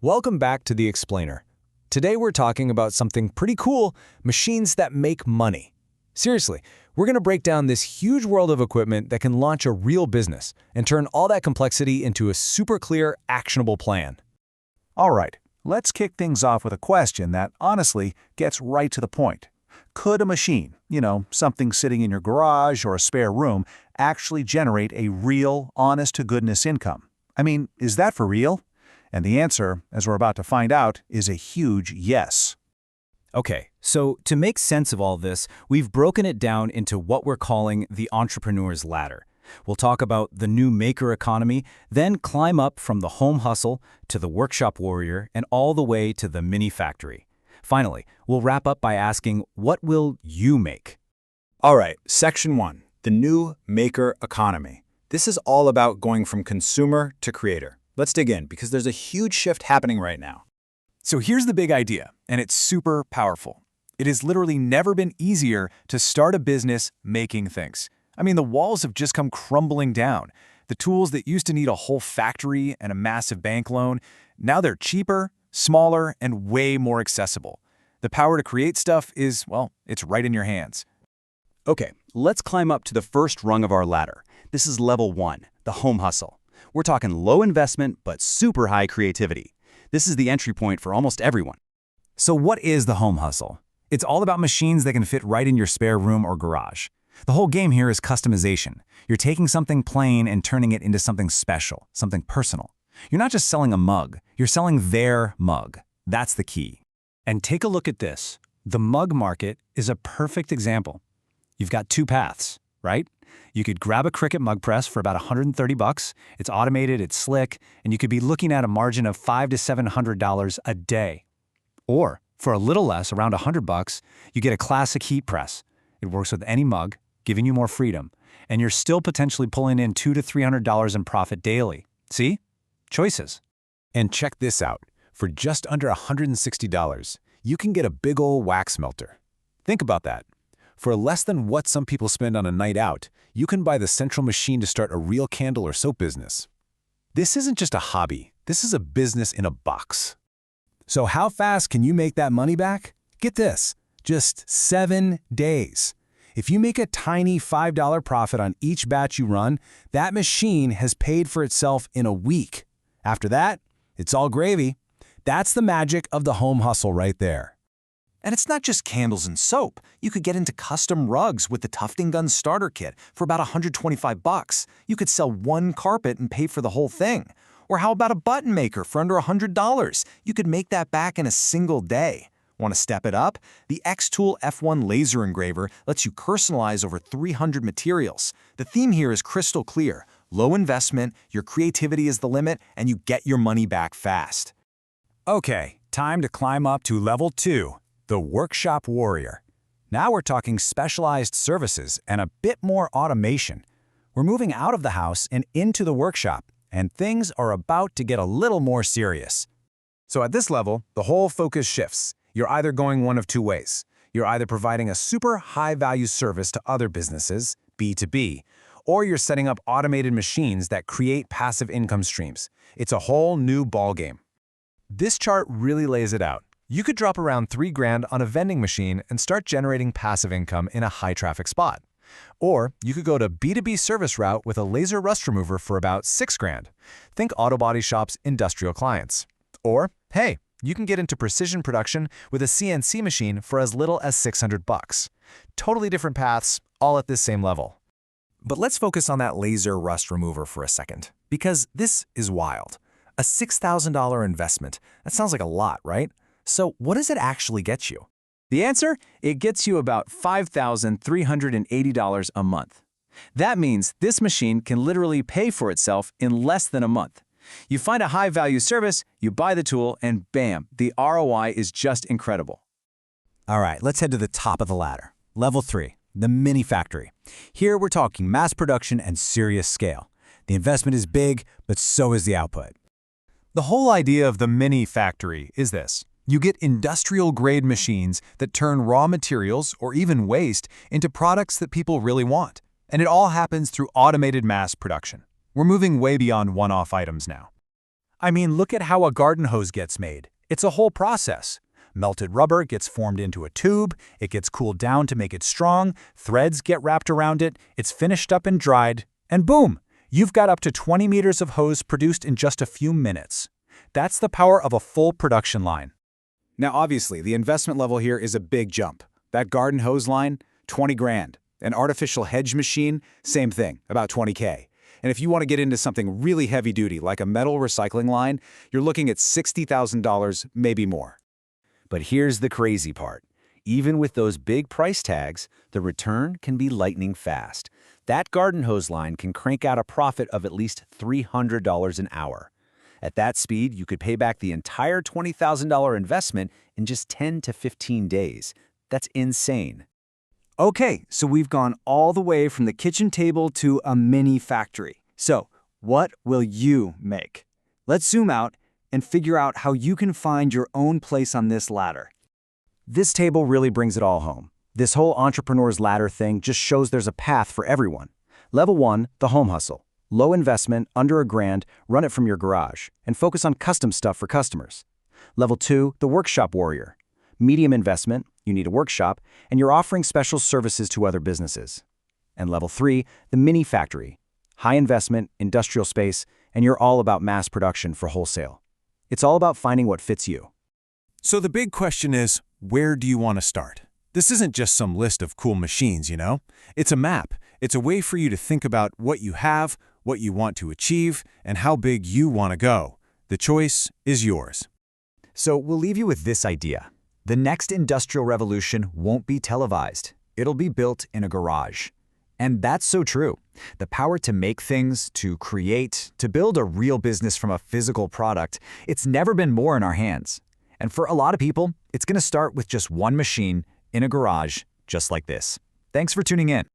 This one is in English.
Welcome back to The Explainer. Today we're talking about something pretty cool, machines that make money. Seriously, we're going to break down this huge world of equipment that can launch a real business and turn all that complexity into a super clear, actionable plan. All right, let's kick things off with a question that honestly gets right to the point. Could a machine, something sitting in your garage or a spare room, actually generate a real, honest-to-goodness income? I mean, is that for real? And the answer, as we're about to find out, is a huge yes. Okay, so to make sense of all this, we've broken it down into what we're calling the entrepreneur's ladder. We'll talk about the new maker economy, then climb up from the home hustle to the workshop warrior and all the way to the mini factory. Finally, we'll wrap up by asking, what will you make? All right, Section 1, the new maker economy. This is all about going from consumer to creator. Let's dig in, because there's a huge shift happening right now. So here's the big idea, and it's super powerful. It has literally never been easier to start a business making things. I mean, the walls have just come crumbling down. The tools that used to need a whole factory and a massive bank loan, now they're cheaper, smaller, and way more accessible. The power to create stuff is, well, it's right in your hands. Okay, let's climb up to the first rung of our ladder. This is level 1, the home hustle. We're talking low investment, but super high creativity. This is the entry point for almost everyone. So what is the home hustle? It's all about machines that can fit right in your spare room or garage. The whole game here is customization. You're taking something plain and turning it into something special, something personal. You're not just selling a mug, you're selling their mug. That's the key. And take a look at this. The mug market is a perfect example. You've got two paths, right? You could grab a Cricut mug press for about $130. It's automated, it's slick, and you could be looking at a margin of $500 to $700 a day. Or, for a little less, around $100, you get a classic heat press. It works with any mug, giving you more freedom, and you're still potentially pulling in $200 to $300 in profit daily. See? Choices. And check this out. For just under $160, you can get a big ol' wax melter. Think about that. For less than what some people spend on a night out, you can buy the central machine to start a real candle or soap business. This isn't just a hobby. This is a business in a box. So how fast can you make that money back? Get this, just 7 days. If you make a tiny $5 profit on each batch you run, that machine has paid for itself in a week. After that, it's all gravy. That's the magic of the home hustle right there. And it's not just candles and soap. You could get into custom rugs with the Tufting Gun Starter Kit for about $125. You could sell one carpet and pay for the whole thing. Or how about a button maker for under $100? You could make that back in a single day. Want to step it up? The X-Tool F1 laser engraver lets you personalize over 300 materials. The theme here is crystal clear. Low investment, your creativity is the limit, and you get your money back fast. Okay, time to climb up to level 2. The workshop warrior. Now we're talking specialized services and a bit more automation. We're moving out of the house and into the workshop, and things are about to get a little more serious. So at this level, the whole focus shifts. You're either going one of two ways. You're either providing a super high-value service to other businesses, B2B, or you're setting up automated machines that create passive income streams. It's a whole new ballgame. This chart really lays it out. You could drop around $3,000 on a vending machine and start generating passive income in a high-traffic spot. Or you could go to B2B service route with a laser rust remover for about $6,000. Think auto body shops, industrial clients. Or, hey, you can get into precision production with a CNC machine for as little as $600. Totally different paths, all at this same level. But let's focus on that laser rust remover for a second, because this is wild. A $6,000 investment, that sounds like a lot, right? So what does it actually get you? The answer? It gets you about $5,380 a month. That means this machine can literally pay for itself in less than a month. You find a high-value service, you buy the tool, and bam, the ROI is just incredible. All right, let's head to the top of the ladder. Level 3, the mini factory. Here we're talking mass production and serious scale. The investment is big, but so is the output. The whole idea of the mini factory is this. You get industrial-grade machines that turn raw materials or even waste into products that people really want. And it all happens through automated mass production. We're moving way beyond one-off items now. I mean, look at how a garden hose gets made. It's a whole process. Melted rubber gets formed into a tube, it gets cooled down to make it strong, threads get wrapped around it, it's finished up and dried, and boom! You've got up to 20 meters of hose produced in just a few minutes. That's the power of a full production line. Now, obviously, the investment level here is a big jump. That garden hose line, 20 grand. An artificial hedge machine, same thing, about 20K. And if you want to get into something really heavy-duty, like a metal recycling line, you're looking at $60,000, maybe more. But here's the crazy part. Even with those big price tags, the return can be lightning fast. That garden hose line can crank out a profit of at least $300 an hour. At that speed, you could pay back the entire $20,000 investment in just 10 to 15 days. That's insane. Okay, so we've gone all the way from the kitchen table to a mini factory. So, what will you make? Let's zoom out and figure out how you can find your own place on this ladder. This table really brings it all home. This whole entrepreneur's ladder thing just shows there's a path for everyone. Level 1, the home hustle. Low investment, under $1,000, run it from your garage, and focus on custom stuff for customers. Level 2, the workshop warrior. Medium investment, you need a workshop, and you're offering special services to other businesses. And level 3, the mini factory. High investment, industrial space, and you're all about mass production for wholesale. It's all about finding what fits you. So the big question is, where do you want to start? This isn't just some list of cool machines, you know? It's a map. It's a way for you to think about what you have, what you want to achieve, and how big you want to go. The choice is yours. So we'll leave you with this idea. The next industrial revolution won't be televised. It'll be built in a garage. And that's so true. The power to make things, to create, to build a real business from a physical product, it's never been more in our hands. And for a lot of people, it's going to start with just one machine in a garage just like this. Thanks for tuning in.